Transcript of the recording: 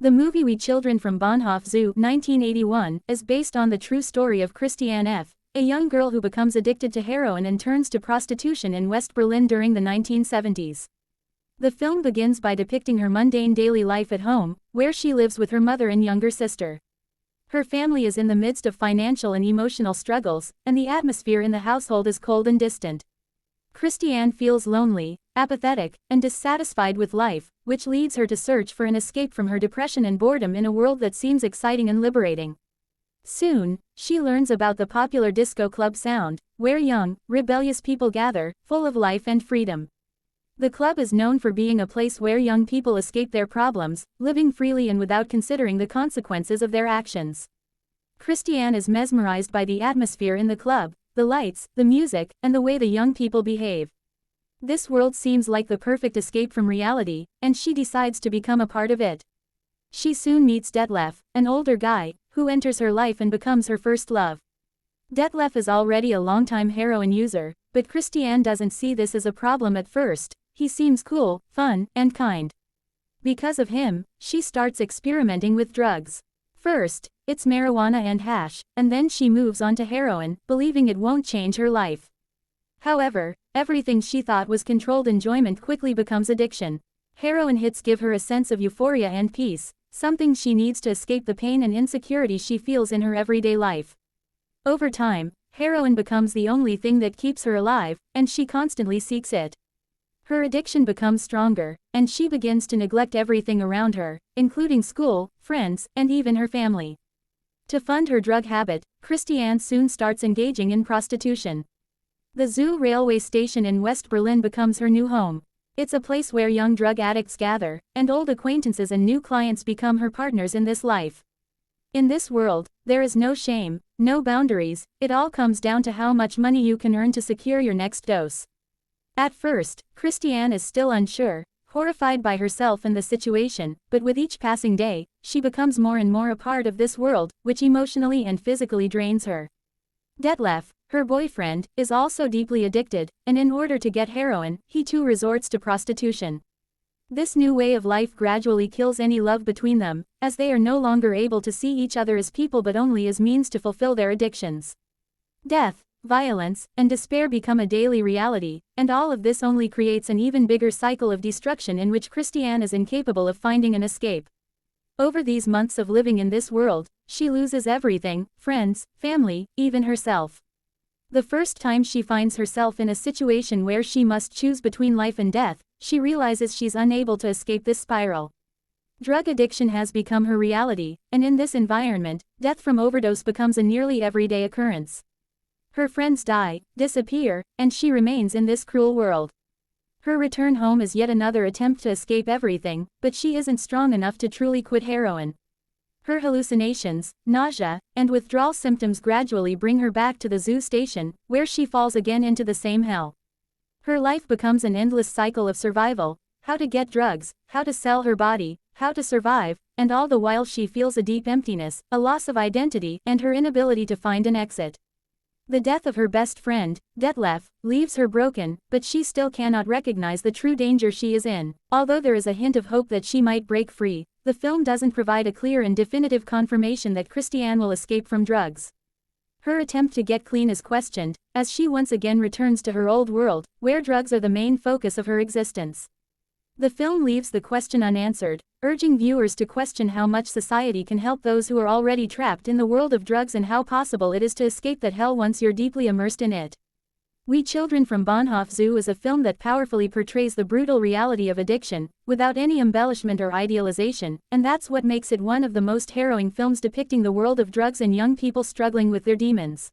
The movie We Children from Bahnhof Zoo, 1981, is based on the true story of Christiane F., a young girl who becomes addicted to heroin and turns to prostitution in West Berlin during the 1970s. The film begins by depicting her mundane daily life at home, where she lives with her mother and younger sister. Her family is in the midst of financial and emotional struggles, and the atmosphere in the household is cold and distant. Christiane feels lonely, apathetic, and dissatisfied with life, which leads her to search for an escape from her depression and boredom in a world that seems exciting and liberating. Soon, she learns about the popular disco club sound, where young, rebellious people gather, full of life and freedom. The club is known for being a place where young people escape their problems, living freely and without considering the consequences of their actions. Christiane is mesmerized by the atmosphere in the club, the lights, the music, and the way the young people behave. This world seems like the perfect escape from reality, and she decides to become a part of it. She soon meets Detlef, an older guy, who enters her life and becomes her first love. Detlef is already a longtime heroin user, but Christiane doesn't see this as a problem at first. He seems cool, fun, and kind. Because of him, she starts experimenting with drugs. First, it's marijuana and hash, and then she moves on to heroin, believing it won't change her life. However, everything she thought was controlled enjoyment quickly becomes addiction. Heroin hits give her a sense of euphoria and peace, something she needs to escape the pain and insecurity she feels in her everyday life. Over time, heroin becomes the only thing that keeps her alive, and she constantly seeks it. Her addiction becomes stronger, and she begins to neglect everything around her, including school, friends, and even her family. To fund her drug habit, Christiane soon starts engaging in prostitution. The Zoo railway station in West Berlin becomes her new home. It's a place where young drug addicts gather, and old acquaintances and new clients become her partners in this life. In this world, there is no shame, no boundaries, it all comes down to how much money you can earn to secure your next dose. At first, Christiane is still unsure, horrified by herself and the situation, but with each passing day, she becomes more and more a part of this world, which emotionally and physically drains her. Detlef, her boyfriend, is also deeply addicted, and in order to get heroin, he too resorts to prostitution. This new way of life gradually kills any love between them, as they are no longer able to see each other as people but only as means to fulfill their addictions. Death, violence, and despair become a daily reality, and all of this only creates an even bigger cycle of destruction in which Christiane is incapable of finding an escape. Over these months of living in this world, she loses everything: friends, family, even herself. The first time she finds herself in a situation where she must choose between life and death, she realizes she's unable to escape this spiral. Drug addiction has become her reality, and in this environment, death from overdose becomes a nearly everyday occurrence. Her friends die, disappear, and she remains in this cruel world. Her return home is yet another attempt to escape everything, but she isn't strong enough to truly quit heroin. Her hallucinations, nausea, and withdrawal symptoms gradually bring her back to the zoo station, where she falls again into the same hell. Her life becomes an endless cycle of survival: how to get drugs, how to sell her body, how to survive, and all the while she feels a deep emptiness, a loss of identity, and her inability to find an exit. The death of her best friend, Detlef, leaves her broken, but she still cannot recognize the true danger she is in. Although there is a hint of hope that she might break free, the film doesn't provide a clear and definitive confirmation that Christiane will escape from drugs. Her attempt to get clean is questioned, as she once again returns to her old world, where drugs are the main focus of her existence. The film leaves the question unanswered, urging viewers to question how much society can help those who are already trapped in the world of drugs and how possible it is to escape that hell once you're deeply immersed in it. We Children from Bahnhof Zoo is a film that powerfully portrays the brutal reality of addiction, without any embellishment or idealization, and that's what makes it one of the most harrowing films depicting the world of drugs and young people struggling with their demons.